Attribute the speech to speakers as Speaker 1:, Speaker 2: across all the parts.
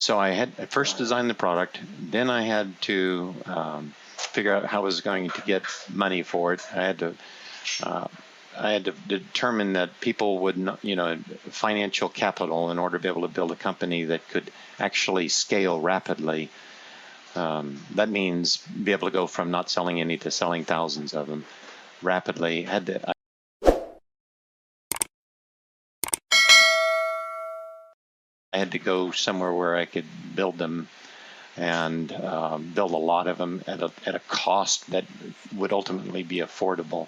Speaker 1: So I first designed the product, then I had to figure out how I was going to get money for it. I had to determine that people would not, financial capital in order to be able to build a company that could actually scale rapidly. That means be able to go from not selling any to selling thousands of them rapidly. I had to go somewhere where I could build them and build a lot of them at a cost that would ultimately be affordable.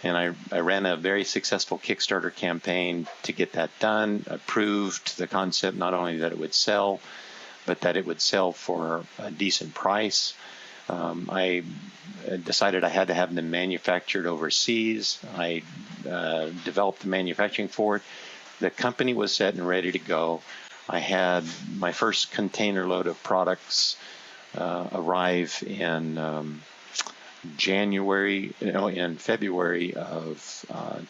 Speaker 1: And I ran a very successful Kickstarter campaign to get that done, proved the concept not only that it would sell, but that it would sell for a decent price. I decided I had to have them manufactured overseas. I developed the manufacturing for it. The company was set and ready to go. I had my first container load of products arrive in in February of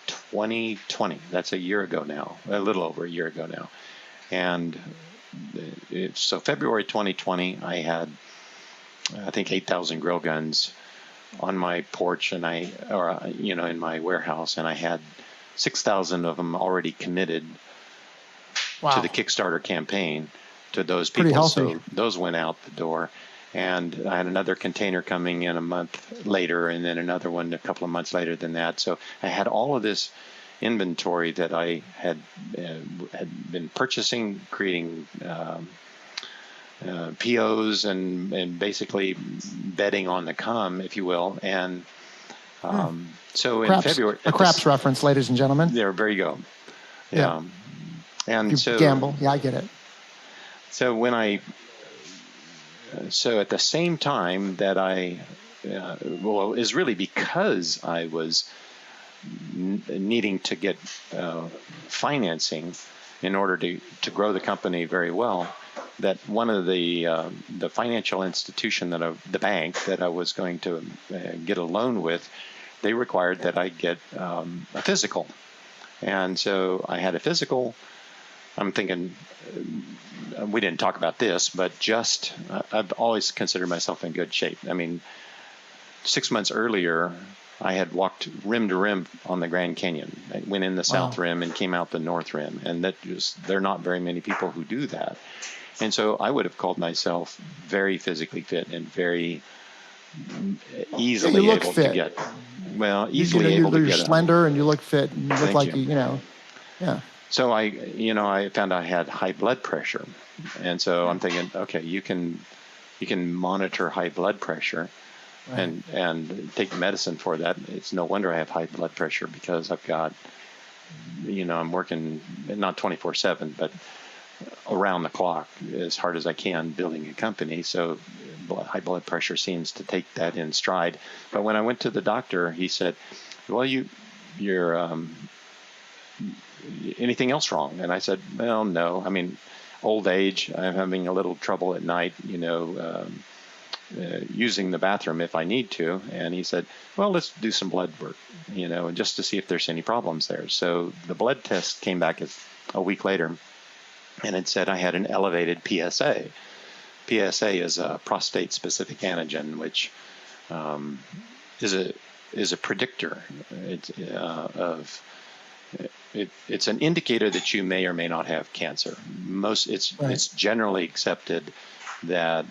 Speaker 1: 2020. That's a year ago now, a little over a year ago now. And so February 2020, I had, I think, 8,000 grill guns on my porch, and in my warehouse, and I had 6,000 of them already committed to the Kickstarter campaign to those people. So those went out the door. And I had another container coming in a month later, and then another one a couple of months later than that. So I had all of this inventory that I had been purchasing, creating POs, and basically betting on the come, if you will. And so in February,
Speaker 2: a craps reference, ladies and gentlemen.
Speaker 1: There you go. Yeah. And
Speaker 2: you gamble. Yeah, I get it.
Speaker 1: So so at the same time that is really because I was needing to get financing in order to grow the company very well, that one of the financial institution the bank that I was going to get a loan with, they required that I get a physical. And so I had a physical. I'm thinking, we didn't talk about this, but I've always considered myself in good shape. I mean, 6 months earlier, I had walked rim to rim on the Grand Canyon. I went in the South Rim and came out the North Rim. And there are not very many people who do that. And so I would have called myself very physically fit and very easily able to get. Well, easily able to get.
Speaker 2: You're slender and you look fit and you look like yeah.
Speaker 1: So I found I had high blood pressure, and so I'm thinking, okay, you can monitor high blood pressure, and take medicine for that. It's no wonder I have high blood pressure, because I've got, I'm working not 24/7, but around the clock as hard as I can building a company. So high blood pressure seems to take that in stride. But when I went to the doctor, he said, well, you're anything else wrong? And I said, well, no. I mean, old age, I'm having a little trouble at night, using the bathroom if I need to. And he said, well, let's do some blood work, just to see if there's any problems there. So the blood test came back a week later, and it said I had an elevated PSA. PSA is a prostate-specific antigen, which is a predictor It's an indicator that you may or may not have cancer. It's generally accepted that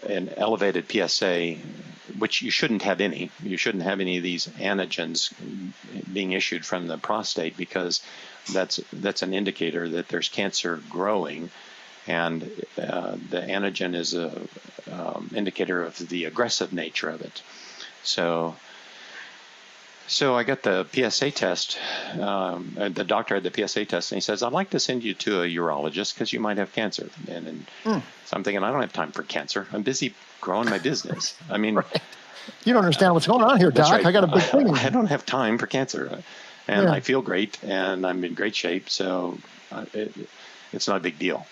Speaker 1: an elevated PSA, which you shouldn't have any of these antigens being issued from the prostate, because that's an indicator that there's cancer growing, and the antigen is a indicator of the aggressive nature of it. So I got the PSA test. The doctor had the PSA test, and he says, I'd like to send you to a urologist because you might have cancer. And so I'm thinking, I don't have time for cancer. I'm busy growing my business. I mean,
Speaker 2: you don't understand what's going on here, Doc.
Speaker 1: Right.
Speaker 2: I got a big thing.
Speaker 1: I don't have time for cancer. And I feel great, and I'm in great shape. So it's not a big deal.